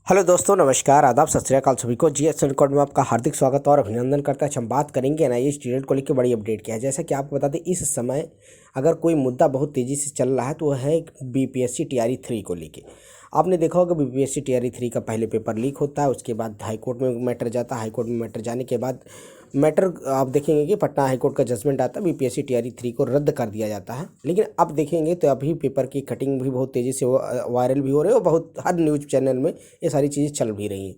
Hello दोस्तों, नमस्कार, आदाब, सत श्री अकाल सभी को। जीएस रिकॉर्ड में आपका हार्दिक स्वागत और अभिनंदन करता है। हम बात करेंगे एनआईए स्टूडेंट को लेकर बड़ी अपडेट क्या है। जैसा कि आपको बता दें, इस समय अगर कोई मुद्दा बहुत तेज़ी से चल रहा है तो वह है बीपीएससी टीआरई 3 को लेके। आपने देखा होगा बीपीएससी टीआरई 3 का पहले पेपर लीक होता है, उसके बाद हाईकोर्ट में मैटर जाता है। हाईकोर्ट में मैटर जाने के बाद मैटर आप देखेंगे कि पटना हाईकोर्ट का जजमेंट आता है, बीपीएससी टीआरई 3 को रद्द कर दिया जाता है। लेकिन अब देखेंगे तो अभी पेपर की कटिंग भी बहुत तेज़ी से वायरल भी हो रही है और बहुत हर न्यूज़ चैनल में ये सारी चीज़ें चल भी रही हैं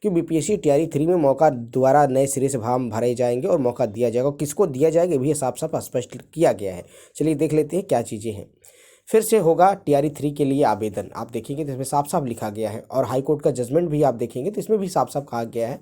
कि बीपीएससी टीआरई 3 में मौका दोबारा नए सिरे से फॉर्म भरे जाएंगे और मौका दिया जाएगा। किसको दिया जाएगा भी साफ साफ स्पष्ट किया गया है। चलिए देख लेते हैं क्या चीज़ें हैं। फिर से होगा टीआरई 3 के लिए आवेदन, आप देखेंगे तो इसमें साफ साफ लिखा गया है। और हाईकोर्ट का जजमेंट भी आप देखेंगे तो इसमें भी साफ साफ कहा गया है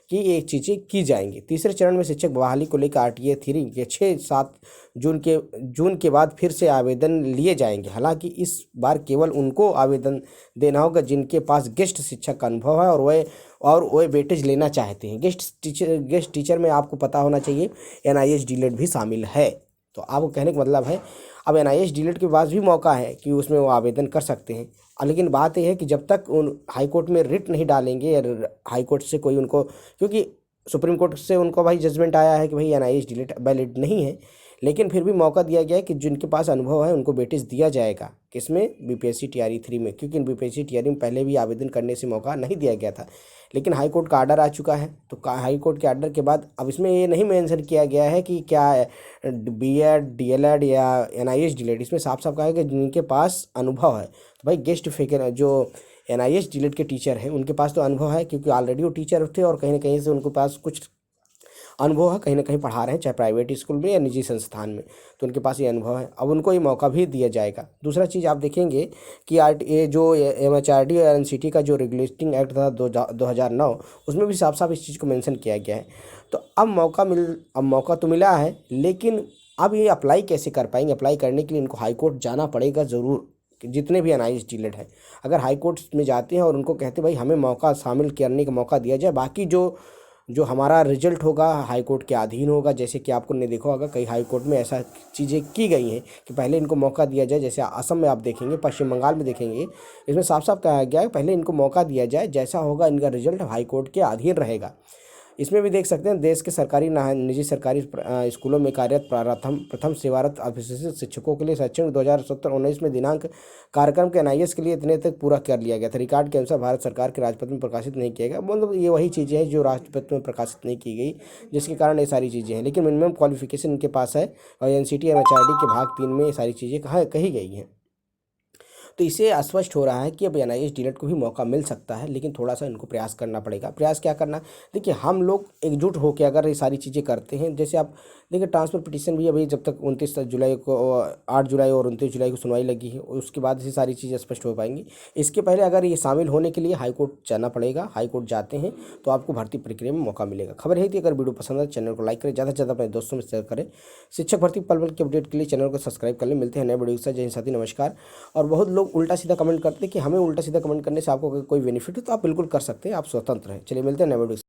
कि ये चीज़ें की जाएंगी। तीसरे चरण में शिक्षक बहाली को लेकर आरटीए 3 के 6-7 जून के बाद फिर से आवेदन लिए जाएंगे। हालांकि इस बार केवल उनको आवेदन देना होगा जिनके पास गेस्ट शिक्षक का अनुभव है और वह वेटेज लेना चाहते हैं। गेस्ट टीचर में आपको पता होना चाहिए एनआईएस डीलेट भी शामिल है। तो आपको कहने का मतलब है अब एनआईएस डीलेट के पास भी मौका है कि उसमें वो आवेदन कर सकते हैं। लेकिन बात यह है कि जब तक उन हाईकोर्ट में रिट नहीं डालेंगे या हाईकोर्ट से कोई उनको, क्योंकि सुप्रीम कोर्ट से उनको भाई जजमेंट आया है कि भाई एनआईएस डीलेट वैलिड नहीं है, लेकिन फिर भी मौका दिया गया है कि जिनके पास अनुभव है उनको वेटेज दिया जाएगा। किसमें? बीपीएससी टीआरई 3 में, क्योंकि बीपीएससी टीआरई में पहले भी आवेदन करने से मौका नहीं दिया गया था। लेकिन हाईकोर्ट का आर्डर आ चुका है, तो हाईकोर्ट के आर्डर के बाद अब इसमें ये नहीं मेंशन किया गया है कि क्या बीएड, डीएलएड या एनआईएस डीलेट। इसमें साफ साफ कहा है कि जिनके पास अनुभव है। तो भाई गेस्ट फेकर जो एनआईएस डीलेट के टीचर हैं उनके पास तो अनुभव है, क्योंकि ऑलरेडी वो टीचर थे और कहीं ना कहीं से उनके पास कुछ अनुभव है, कहीं ना कहीं पढ़ा रहे हैं, चाहे प्राइवेट स्कूल में या निजी संस्थान में, तो उनके पास ये अनुभव है। अब उनको ये मौका भी दिया जाएगा। दूसरा चीज़ आप देखेंगे कि ये जो एमएचआरडी और एनसीटी का जो रेगुलेटिंग एक्ट था 2009, उसमें भी साफ साफ इस चीज़ को मेंशन किया गया है। तो अब मौका तो मिला है, लेकिन अब ये अप्लाई कैसे कर पाएंगे? अप्लाई करने के लिए इनको हाईकोर्ट जाना पड़ेगा ज़रूर। जितने भी एनआईएस डीलेट है, अगर हाईकोर्ट में जाते हैं और उनको कहते भाई हमें मौका शामिल करने का मौका दिया जाए, बाकी जो हमारा रिजल्ट होगा हाईकोर्ट के अधीन होगा। जैसे कि आपको ने देखा होगा कई हाईकोर्ट में ऐसा चीज़ें की गई हैं कि पहले इनको मौका दिया जाए। जैसे असम में आप देखेंगे, पश्चिम बंगाल में देखेंगे, इसमें साफ साफ कहा गया है पहले इनको मौका दिया जाए, जैसा होगा इनका रिजल्ट हाईकोर्ट के अधीन रहेगा। इसमें भी देख सकते हैं देश के सरकारी निजी सरकारी स्कूलों में कार्यरत प्रथम सेवारत अभिशिक्षित शिक्षकों के लिए शैक्षणिक 2017-19 में दिनांक कार्यक्रम के एनआईएस के लिए इतने तक पूरा कर लिया गया था। रिकॉर्ड के अनुसार भारत सरकार के राजपत्र में प्रकाशित नहीं किया गया। मतलब ये वही चीज़ें हैं जो राजपत्र में प्रकाशित नहीं की गई, जिसके कारण ये सारी चीज़ें हैं। लेकिन मिनिमम क्वालिफिकेशन इनके पास है और एनसीटी एमएचआरडी के भाग 3 में ये सारी चीज़ें कही गई हैं। तो इससे स्पष्ट हो रहा है कि अब एनआईएस डीलेट को भी मौका मिल सकता है, लेकिन थोड़ा सा इनको प्रयास करना पड़ेगा। प्रयास क्या करना? देखिए, हम लोग एकजुट होकर अगर ये सारी चीज़ें करते हैं, जैसे आप देखिए ट्रांसफर पिटीशन भी अभी जब तक 29 जुलाई को 8 जुलाई और 29 जुलाई को सुनवाई लगी है, उसके बाद से सारी चीज़ें स्पष्ट हो पाएंगी। इसके पहले अगर ये शामिल होने के लिए हाईकोर्ट जाना पड़ेगा। हाईकोर्ट जाते हैं तो आपको भर्ती प्रक्रिया में मौका मिलेगा। खबर है थी, अगर वीडियो पसंद है चैनल को लाइक करें, ज़्यादा से ज़्यादा अपने दोस्तों में शेयर करें। शिक्षक भर्ती पल पल की अपडेट के लिए चैनल को सब्सक्राइब कर लें। मिलते हैं नए वीडियो के साथ। जय हिंद साथी, नमस्कार। और बहुत लोग उल्टा सीधा कमेंट करते हैं कि हमें उल्टा सीधा कमेंट करने से आपको कोई बेनिफिट हो, तो आप बिल्कुल कर सकते हैं, आप स्वतंत्र हैं। चलिए मिलते हैं नए वीडियो।